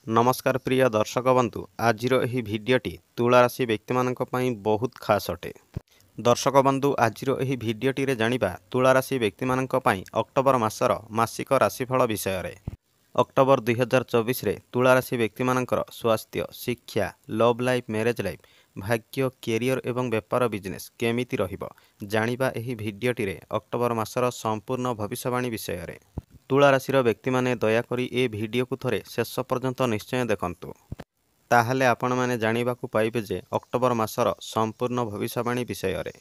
नमस्कार प्रिय दर्शक बंधु आज भिडियोटी तुला राशि व्यक्ति बहुत खास अटे। दर्शक बंधु आज भिडियोटी जानिबा तुला राशि व्यक्ति अक्टोबर मासर मासिक राशिफल विषय रे। अक्टोबर 2024 रे तुला राशि व्यक्ति स्वास्थ्य, शिक्षा, लव लाइफ, मैरेज लाइफ, भाग्य, कैरियर एवं व्यापार बिजनेस केमिति रहिबो जानिबा एही भिडियोटी रे अक्टोबर मासर संपूर्ण भविष्यवाणी विषय रे। तुला राशिर व्यक्ति माने दयाकरी ए भिडियो को थरे शेष पर्यंत निश्चय देखंतु, ताहले आपण माने जानिबाकू पाइबे जे अक्टोबर मासर संपूर्ण भविष्यवाणी विषय रे।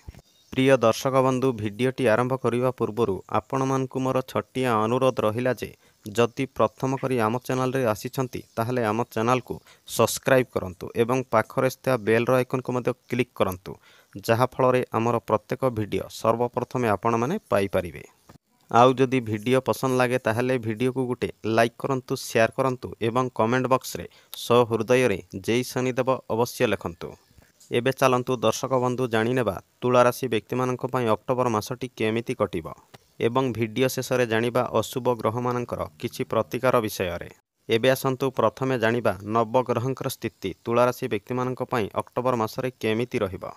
प्रिय दर्शक बंधु भिडियोटी आरंभ करिवा पूर्वरु आपण मानकू मोर छटिया अनुरोध रहिला जे जदि प्रथम करी आम चैनल रे आसीछंती ताहले आम चैनल को सब्सक्राइब करंतु एवं पाखरे स्थित बेल रो आइकन को मध्य क्लिक करंतु, जहा फल रे हमर प्रत्येक भिडियो सर्वप्रथमे आपण माने पाई परिबे। आउ जदि भिडियो पसंद लागे ताहले भिडियो को गुटे लाइक करंतु, शेयर करंतु एवं कमेंट बॉक्स रे सहृदय रे जय शनिदेव अवश्य लिखंतु। एबे चलंतु दर्शक बंधु जानि नेबा तुला राशि व्यक्ति मानक पई अक्टोबर मासटी केमिति कटिबो एवं भिडियो शेष रे जानिबा अशुभ ग्रह मानकर किछि प्रतिकार विषय रे। एबे आसंतु प्रथमे जानिबा नव ग्रहंकर स्थिति तुला राशि व्यक्ति मानक पई अक्टोबर मासरे केमिति रहिबो।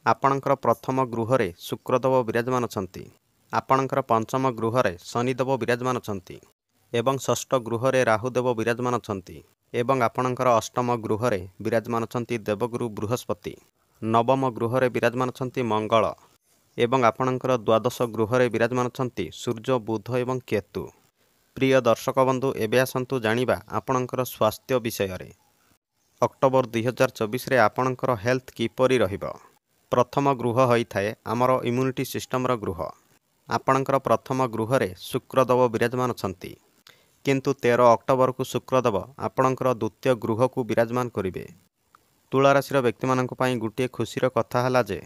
आपणकर प्रथम गृह रे शुक्रदेव विराजमान अछंती, आपणकर पंचम गृह रे शनिदेव विराजमान अछंती एवं षष्ठ गृह रे राहुदेव विराजमान अछंती एवं आपणकर अष्टम गृह रे विराजमान अछंती देवगुरु बृहस्पति, नवम गृह रे विराजमान अछंती मंगल एवं आपणकर द्वादश गृह रे विराजमान अछंती सूर्य, बुध एवं केतु। प्रिय दर्शक बंधु एबे आसंतु जानिबा आपणकर स्वास्थ्य विषय रे। अक्टोबर 2024 रे आपणकर हेल्थ किपरि रहिबो। प्रथम गृह होइथाय हमर इम्यूनिटी सिस्टम रो गृह। आपणकर प्रथम गृह रे शुक्रदेव विराजमान अछंती, किंतु 13 अक्टोबर को शुक्रदेव आपणकर द्वितीय गृह को विराजमान करिवे। तुला राशि व्यक्ति मानक पई गुटिए खुशीर कथा हला जे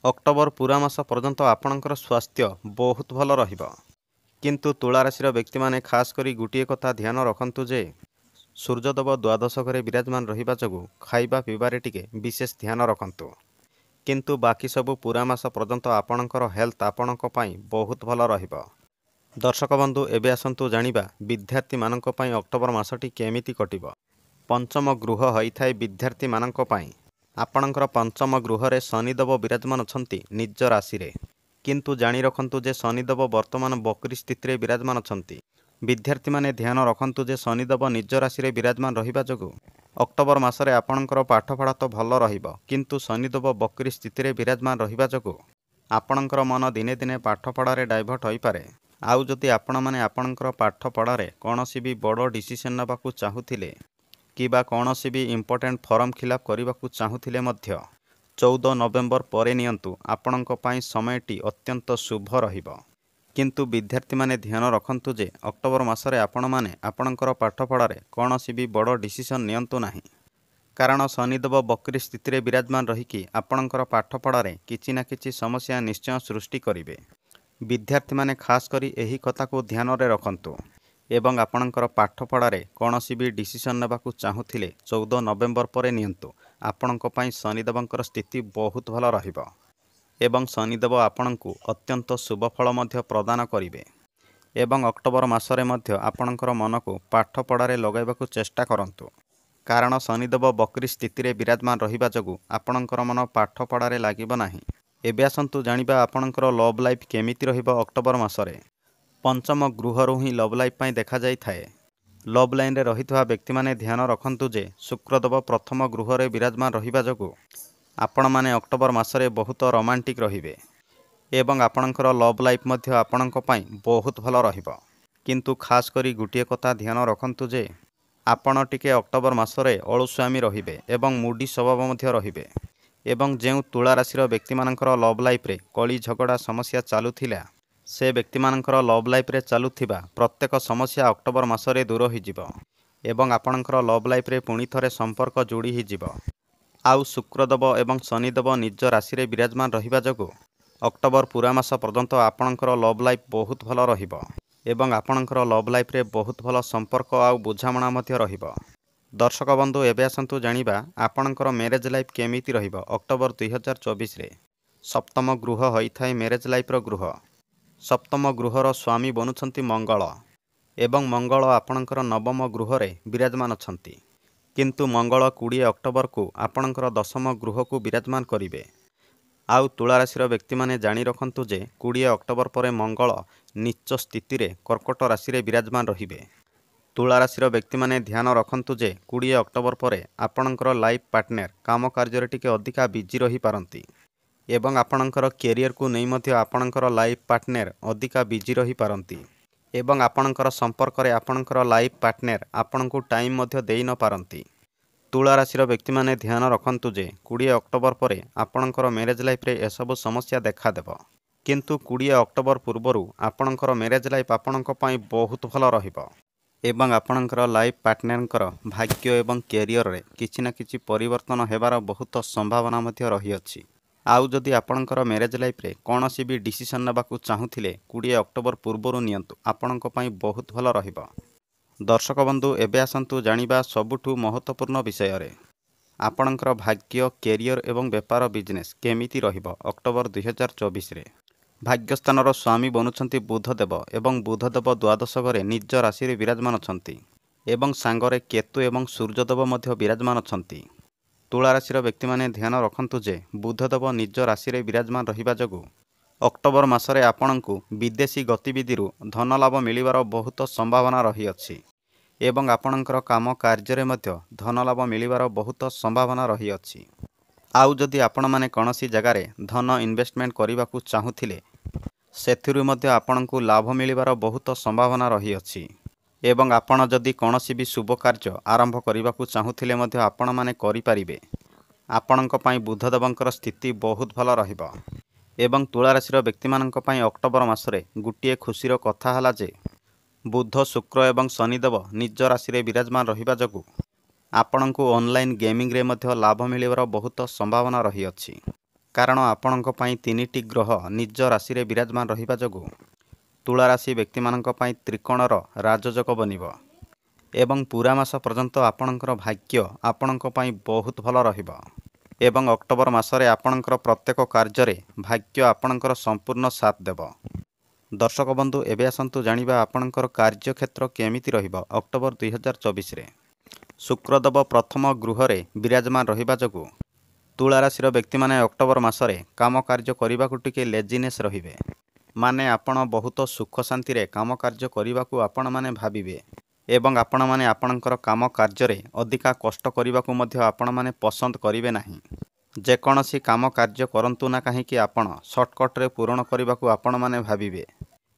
अक्टोबर पूरा मास पर्यंत आपणकर स्वास्थ्य बहुत भल रहिबो, किंतु तुला राशि व्यक्ति माने खास करी गुटिए कथा ध्यान रखंतु जे सूर्यदेव द्वादश घरे विराजमान रहिबा जगु खाइबा पीबारे टिके विशेष ध्यान रखंतु, किंतु बाकी सबु पूरा मास पर्यंत आपणकर हेल्थ आपणक पई बहुत भल रहिबो। दर्शक बंधु एबे आसंतु जानिबा विद्यार्थी मानक पई अक्टोबर मासटी केमिति कटिबो। पंचम गृह होइथाय विद्यार्थी मानक पई। आपणकर पंचम गृह रे शनिदेव विराजमान अछंती निज राशि रे, किंतु जानि रखंतु जे शनिदेव वर्तमान बकरी स्थिति रे विराजमान अछंती। विद्यार्थी माने ध्यान रखंतु जे शनिदेव निज राशि रे विराजमान रहिबा जगु अक्टोबर मासरे आपणकर पाठपढ़ा तो भल रहिबो, किंतु शनिदेव बकरी स्थिति रे विराजमान रहिबा जगु आपणकर मन दिने दिने पाठपढ़ा रे डाइवर्ट होई पारे। आउ जदि आपण माने आपणकर पाठपढ़ा रे कोनोसी भी बड़ डिसीजन नबाकू चाहुथिले किबा कोनोसी भी इंपोर्टेंट फॉर्म फिलअप करबाकू चाहुथिले मध्य 14 नवेम्बर परे नियंतु आपणक पई समयटी अत्यंत शुभ रहिबो। किंतु विद्यार्थी माने ध्यान रखंतु जे अक्टोबर मासरे आपण माने आपणकर पाठपढ़ा रे कोनोसी भी बड़ डिसीजन नियंतु नाही, कारण शनिदेव बकरी स्थिति रे विराजमान रहिकी आपणकर पाठपढ़ा रे किछि ना किछि समस्या निश्चय सृष्टि करिवे। विद्यार्थी माने खास करी एही कथा को ध्यान रे रखंतु एवं आपणकर पाठपढ़ा रे कोनोसी भी डिसीजन नेबाकू चाहुथिले 14 नवेम्बर परे नियंतु आपणक पई शनिदेवंकर स्थिति बहुत भल रहिबो एवं शनिदेव आपणकू अत्यंत शुभ फल मध्य प्रदान करिवे। एवं अक्टोबर मासरे मध्य आपणकर मन को पाठपढ़ा रे लगाइबाकू चेष्टा करंतु, कारण शनिदेव बकरी स्थिति रे विराजमान रहिबा जगु आपणकर मन पाठपढ़ा रे लागिबो नाही। एबे आसंतु जानिबा आपणकर लव लाइफ केमिति रहिबो। अक्टोबर मासरे पंचम गृहरु ही लव लाइफ पई देखा जाई थाए। लव लाइन रे रहितवा व्यक्ति माने ध्यान रखंतु जे शुक्रदेव प्रथम गृह रे विराजमान रहिबा जगु आपण माने अक्टोबर मासरे बहुत रोमांटिक रहिबे एवं आपणकर लव लाइफ मध्य आपणक पई बहुत भल रहिबो। किंतु खास करी गुटिए कथा ध्यान रखंतु जे आपण टिके अक्टोबर मासरे अळुस्वामी रहिबे एवं मुडी स्वभाव मध्य रहिबे एवं जेउ तुला राशि व्यक्ति मानकर लव लाइफ रे कली झगड़ा समस्या चालुथिला से व्यक्ति मानकर लव लाइफ रे चालुथिबा प्रत्येक समस्या अक्टोबर मासरे दूर होइजिबो एवं आपणकर लव लाइफ रे पुणी थरे संपर्क जोड़ी हिजिबो। आउ शुक्रदेव एवं शनिदेव निज राशि रे विराजमान रहिबा जगु अक्टोबर पूरा मास पर्यंत आपणकर लव लाइफ बहुत भल रहिबो एवं आपणकर लव लाइफ रे बहुत भल संपर्क आउ बुझामणा मध्य रहिबो। दर्शक बंधु एबे आसंतु जानिबा आपणकर मैरेज लाइफ केमिति रहिबो। अक्टोबर 2024 रे सप्तम गृह होइथाय मैरेज लाइफ रो गृह। सप्तम गृहर स्वामी बनुछंती मंगल ଏବଂ ମଙ୍ଗଳ ଆପଣଙ୍କର ନବମ ଗୃହରେ ବିରାଜମାନ ଅଛନ୍ତି। କିନ୍ତୁ ମଙ୍ଗଳ 20 ଅକ୍ଟୋବରକୁ ଆପଣଙ୍କର ଦଶମ ଗୃହକୁ ବିରାଜମାନ କରିବେ। ଆଉ ତୁଳା ରାଶିର ବ୍ୟକ୍ତିମାନେ ଜାଣି ରଖନ୍ତୁ ଯେ 20 ଅକ୍ଟୋବର ପରେ ମଙ୍ଗଳ ନୀଚ ସ୍ଥିତିରେ କର୍କଟ ରାଶିରେ ବିରାଜମାନ ରହିବେ। ତୁଳା ରାଶିର ବ୍ୟକ୍ତିମାନେ ଧ୍ୟାନ ରଖନ୍ତୁ ଯେ 20 ଅକ୍ଟୋବର ପରେ ଆପଣଙ୍କର ଲାଇଫ୍ ପାର୍ଟନର କାମ କାର୍ଯ୍ୟରେ ଟିକେ ଅଧିକା ବିଜି ରହିପାରନ୍ତି ଏବଂ ଆପଣଙ୍କର କ୍ୟାରିୟରକୁ ନେଇ ମଧ୍ୟ ଆପଣଙ୍କର ଲାଇଫ୍ ପାର୍ଟନର ଅଧିକା ବିଜି ରହିପାରନ୍ତି ଏବଂ ଆପଣଙ୍କର ସମ୍ପର୍କରେ ଆପଣଙ୍କର ଲାଇଫ୍ ପାର୍ଟନର ଆପଣଙ୍କୁ ଟାଇମ୍ ମଧ୍ୟ ଦେଇ ନ ପାରନ୍ତି। ତୁଳା ରାଶିର ବ୍ୟକ୍ତିମାନେ ଧ୍ୟାନ ରଖନ୍ତୁ ଯେ 20 ଅକ୍ଟୋବର ପରେ ଆପଣଙ୍କର ମ୍ୟାରେଜ୍ ଲାଇଫ୍ରେ ଏସବୁ ସମସ୍ୟା ଦେଖାଦେବ। କିନ୍ତୁ 20 ଅକ୍ଟୋବର ପୂର୍ବରୁ ଆପଣଙ୍କର ମ୍ୟାରେଜ୍ ଲାଇଫ୍ ଆପଣଙ୍କ ପାଇଁ ବହୁତ ଭଲ ରହିବ ଏବଂ ଆପଣଙ୍କର ଲାଇଫ୍ ପାର୍ଟନରଙ୍କର ଭାଗ୍ୟ ଏବଂ କ୍ୟାରିୟରରେ କିଛି ନା କିଛି ପରିବର୍ତ୍ତନ ହେବାର ବହୁତ ସମ୍ଭାବନା ମଧ୍ୟ ରହିଅଛି। ଆଉ ଯଦି ଆପଣଙ୍କର ମ୍ୟାରେଜ୍ ଲାଇଫ୍ରେ କୌଣସି ବି ଡିସିସନ୍ ନେବାକୁ ଚାହୁଁଥିଲେ 20 ଅକ୍ଟୋବର ପୂର୍ବରୁ ନିଅନ୍ତୁ, ଆପଣଙ୍କ ପାଇଁ ବହୁତ ଭଲ ରହିବ। ଦର୍ଶକ ବନ୍ଧୁ, ଏବେ ଆସନ୍ତୁ ଜାଣିବା ସବୁଠୁ ମହତ୍ତ୍ୱପୂର୍ଣ୍ଣ ବିଷୟରେ। ଆପଣଙ୍କର ଭାଗ୍ୟ, କ୍ୟାରିୟର ଏବଂ ବେପାର ବିଜନେସ୍ କେମିତି ରହିବ ଅକ୍ଟୋବର 2024ରେ। ଭାଗ୍ୟସ୍ଥାନର ସ୍ୱାମୀ ବନୁଛନ୍ତି ବୁଧଦେବ ଏବଂ ବୁଧଦେବ ଦ୍ୱାଦଶ ଘରେ ନିଜ ରାଶିରେ ବିରାଜମାନ ଅଛନ୍ତି ଏବଂ ସାଙ୍ଗରେ କେତୁ ଏବଂ ସୂର୍ଯ୍ୟଦେବ ମଧ୍ୟ ବିରାଜମାନ ଅଛନ୍ତି। ତୁଳା ରାଶିର ବ୍ୟକ୍ତିମାନେ ଧ୍ୟାନ ରଖନ୍ତୁ ଯେ ବୁଧଦେବ ନିଜ ରାଶିରେ ବିରାଜମାନ ରହିବା ଯୋଗୁଁ ଅକ୍ଟୋବର ମାସରେ ଆପଣଙ୍କୁ ବିଦେଶୀ ଗତିବିଧିରୁ ଧନଲାଭ ମିଳିବାର ବହୁତ ସମ୍ଭାବନା ରହିଅଛି ଏବଂ ଆପଣଙ୍କର କାମ କାର୍ଯ୍ୟରେ ମଧ୍ୟ ଧନଲାଭ ମିଳିବାର ବହୁତ ସମ୍ଭାବନା ରହିଅଛି। ଆଉ ଯଦି ଆପଣମାନେ କୌଣସି ଜାଗାରେ ଧନ ଇନଭେଷ୍ଟମେଣ୍ଟ କରିବାକୁ ଚାହୁଁଥିଲେ ସେଥିରୁ ମଧ୍ୟ ଆପଣଙ୍କୁ ଲାଭ ମିଳିବାର ବହୁତ ସମ୍ଭାବନା ରହିଅଛି ଏବଂ ଆପଣ ଯଦି କୌଣସି ବି ଶୁଭ କାର୍ଯ୍ୟ ଆରମ୍ଭ କରିବାକୁ ଚାହୁଁଥିଲେ ମଧ୍ୟ ଆପଣମାନେ କରିପାରିବେ। ଆପଣଙ୍କ ପାଇଁ ବୁଧଦେବଙ୍କର ସ୍ଥିତି ବହୁତ ଭଲ ରହିବ ଏବଂ ତୁଳା ରାଶିର ବ୍ୟକ୍ତିମାନଙ୍କ ପାଇଁ ଅକ୍ଟୋବର ମାସରେ ଗୋଟିଏ ଖୁସିର କଥା ହେଲା ଯେ ବୁଧ, ଶୁକ୍ର ଏବଂ ଶନିଦେବ ନିଜ ରାଶିରେ ବିରାଜମାନ ରହିବା ଯୋଗୁଁ ଆପଣଙ୍କୁ ଅନଲାଇନ୍ ଗେମିଂରେ ମଧ୍ୟ ଲାଭ ମିଳିବାର ବହୁତ ସମ୍ଭାବନା ରହିଅଛି। କାରଣ ଆପଣଙ୍କ ପାଇଁ 3ଟି ଗ୍ରହ ନିଜ ରାଶିରେ ବିରାଜମାନ ରହିବା ଯୋଗୁଁ ତୁଳା ରାଶି ବ୍ୟକ୍ତିମାନଙ୍କ ପାଇଁ ତ୍ରିକୋଣର ରାଜଯୋଗ ବନିବ ଏବଂ ପୁରା ମାସ ପର୍ଯ୍ୟନ୍ତ ଆପଣଙ୍କର ଭାଗ୍ୟ ଆପଣଙ୍କ ପାଇଁ ବହୁତ ଭଲ ରହିବ ଏବଂ ଅକ୍ଟୋବର ମାସରେ ଆପଣଙ୍କର ପ୍ରତ୍ୟେକ କାର୍ଯ୍ୟରେ ଭାଗ୍ୟ ଆପଣଙ୍କର ସମ୍ପୂର୍ଣ୍ଣ ସାଥ ଦେବ। ଦର୍ଶକ ବନ୍ଧୁ, ଏବେ ଆସନ୍ତୁ ଜାଣିବା ଆପଣଙ୍କର କାର୍ଯ୍ୟକ୍ଷେତ୍ର କେମିତି ରହିବ ଅକ୍ଟୋବର 2024ରେ। ଶୁକ୍ରଦେବ ପ୍ରଥମ ଗୃହରେ ବିରାଜମାନ ରହିବା ଯୋଗୁଁ ତୁଳା ରାଶିର ବ୍ୟକ୍ତିମାନେ ଅକ୍ଟୋବର ମାସରେ କାମ କାର୍ଯ୍ୟ କରିବାକୁ ଟିକେ ଲେଜିନେସ୍ ରହିବେ। ମାନେ ଆପଣ ବହୁତ ସୁଖ ଶାନ୍ତିରେ କାମ କାର୍ଯ୍ୟ କରିବାକୁ ଆପଣମାନେ ଭାବିବେ ଏବଂ ଆପଣମାନେ ଆପଣଙ୍କର କାମ କାର୍ଯ୍ୟରେ ଅଧିକା କଷ୍ଟ କରିବାକୁ ମଧ୍ୟ ଆପଣମାନେ ପସନ୍ଦ କରିବେ ନାହିଁ। ଯେକୌଣସି କାମ କାର୍ଯ୍ୟ କରନ୍ତୁ ନା କାହିଁକି ଆପଣ ସର୍ଟକଟ୍ରେ ପୂରଣ କରିବାକୁ ଆପଣମାନେ ଭାବିବେ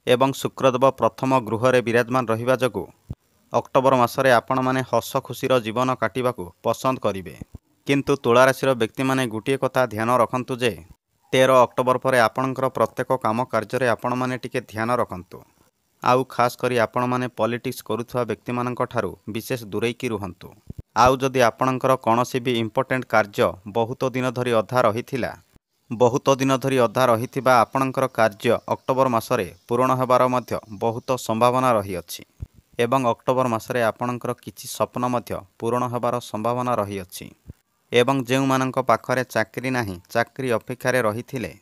ଏବଂ ଶୁକ୍ରଦେବ ପ୍ରଥମ ଗୃହରେ ବିରାଜମାନ ରହିବା ଯୋଗୁଁ ଅକ୍ଟୋବର ମାସରେ ଆପଣମାନେ ହସ ଖୁସିର ଜୀବନ କାଟିବାକୁ ପସନ୍ଦ କରିବେ। କିନ୍ତୁ ତୁଳା ରାଶିର ବ୍ୟକ୍ତିମାନେ ଗୋଟିଏ କଥା ଧ୍ୟାନ ରଖନ୍ତୁ ଯେ 13 ଅକ୍ଟୋବର ପରେ ଆପଣଙ୍କର ପ୍ରତ୍ୟେକ କାମ କାର୍ଯ୍ୟରେ ଆପଣମାନେ ଟିକେ ଧ୍ୟାନ ରଖନ୍ତୁ। ଆଉ ଖାସ୍ କରି ଆପଣମାନେ ପଲିଟିକ୍ସ କରୁଥିବା ବ୍ୟକ୍ତିମାନଙ୍କ ଠାରୁ ବିଶେଷ ଦୂରେଇକି ରୁହନ୍ତୁ। ଆଉ ଯଦି ଆପଣଙ୍କର କୌଣସି ବି ଇମ୍ପୋର୍ଟାଣ୍ଟ କାର୍ଯ୍ୟ ବହୁତ ଦିନ ଧରି ଅଧା ରହିଥିବା ଆପଣଙ୍କର କାର୍ଯ୍ୟ ଅକ୍ଟୋବର ମାସରେ ପୂରଣ ହେବାର ମଧ୍ୟ ବହୁତ ସମ୍ଭାବନା ରହିଅଛି ଏବଂ ଅକ୍ଟୋବର ମାସରେ ଆପଣଙ୍କର କିଛି ସ୍ୱପ୍ନ ମଧ୍ୟ ପୂରଣ ହେବାର ସମ୍ଭାବନା ରହିଅଛି ଏବଂ ଯେଉଁମାନଙ୍କ ପାଖରେ ଚାକିରି ନାହିଁ, ଚାକିରି ଅପେକ୍ଷାରେ ରହିଥିଲେ,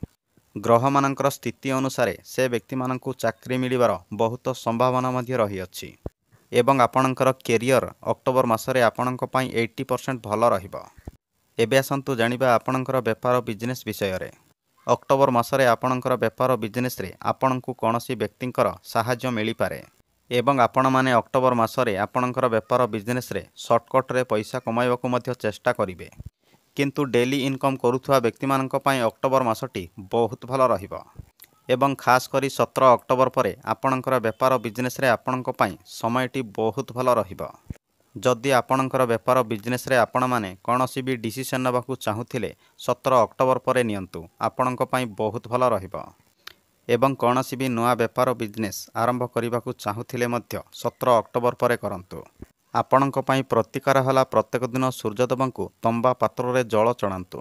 ଗ୍ରହମାନଙ୍କର ସ୍ଥିତି ଅନୁସାରେ ସେ ବ୍ୟକ୍ତିମାନଙ୍କୁ ଚାକିରି ମିଳିବାର ବହୁତ ସମ୍ଭାବନା ମଧ୍ୟ ରହିଅଛି ଏବଂ ଆପଣଙ୍କର କ୍ୟାରିୟର ଅକ୍ଟୋବର ମାସରେ ଆପଣଙ୍କ ପାଇଁ 80% ଭଲ ରହିବ। ଏବେ ଆସନ୍ତୁ ଜାଣିବା ଆପଣଙ୍କର ବେପାର ବିଜନେସ୍ ବିଷୟରେ। ଅକ୍ଟୋବର ମାସରେ ଆପଣଙ୍କର ବେପାର ବିଜନେସ୍ରେ ଆପଣଙ୍କୁ କୌଣସି ବ୍ୟକ୍ତିଙ୍କର ସାହାଯ୍ୟ ମିଳିପାରେ ଏବଂ ଆପଣମାନେ ଅକ୍ଟୋବର ମାସରେ ଆପଣଙ୍କର ବେପାର ବିଜନେସ୍ରେ ସର୍ଟକଟ୍ରେ ପଇସା କମାଇବାକୁ ମଧ୍ୟ ଚେଷ୍ଟା କରିବେ। କିନ୍ତୁ ଡେଲି ଇନକମ୍ କରୁଥିବା ବ୍ୟକ୍ତିମାନଙ୍କ ପାଇଁ ଅକ୍ଟୋବର ମାସଟି ବହୁତ ଭଲ ରହିବ ଏବଂ ଖାସ୍ କରି 17 ଅକ୍ଟୋବର ପରେ ଆପଣଙ୍କର ବେପାର ବିଜନେସ୍ରେ ଆପଣଙ୍କ ପାଇଁ ସମୟଟି ବହୁତ ଭଲ ରହିବ। ଯଦି ଆପଣଙ୍କର ବେପାର ବିଜନେସ୍ରେ ଆପଣମାନେ କୌଣସି ବି ଡିସିସନ୍ ନେବାକୁ ଚାହୁଁଥିଲେ 17 ଅକ୍ଟୋବର ପରେ ନିଅନ୍ତୁ, ଆପଣଙ୍କ ପାଇଁ ବହୁତ ଭଲ ରହିବ ଏବଂ କୌଣସି ବି ନୂଆ ବେପାର ବିଜନେସ୍ ଆରମ୍ଭ କରିବାକୁ ଚାହୁଁଥିଲେ ମଧ୍ୟ 17 ଅକ୍ଟୋବର ପରେ କରନ୍ତୁ। ଆପଣଙ୍କ ପାଇଁ ପ୍ରତିକାର ହେଲା ପ୍ରତ୍ୟେକ ଦିନ ସୂର୍ଯ୍ୟଦେବଙ୍କୁ ତମ୍ବା ପାତ୍ରରେ ଜଳ ଚଢ଼ାନ୍ତୁ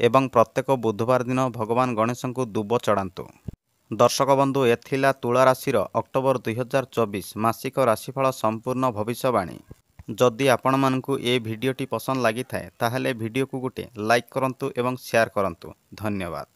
ଏବଂ ପ୍ରତ୍ୟେକ ବୁଧବାର ଦିନ ଭଗବାନ ଗଣେଶଙ୍କୁ ଦୁବ ଚଢ଼ାନ୍ତୁ। ଦର୍ଶକ ବନ୍ଧୁ, ଏ ଥିଲା ତୁଳା ରାଶିର ଅକ୍ଟୋବର 2024 ମାସିକ ରାଶିଫଳ ସମ୍ପୂର୍ଣ୍ଣ ଭବିଷ୍ୟବାଣୀ। ଯଦି ଆପଣମାନଙ୍କୁ ଏ ଭିଡ଼ିଓଟି ପସନ୍ଦ ଲାଗିଥାଏ ତାହେଲେ ଭିଡ଼ିଓକୁ ଗୋଟେ ଲାଇକ୍ କରନ୍ତୁ ଏବଂ ସେୟାର କରନ୍ତୁ। ଧନ୍ୟବାଦ।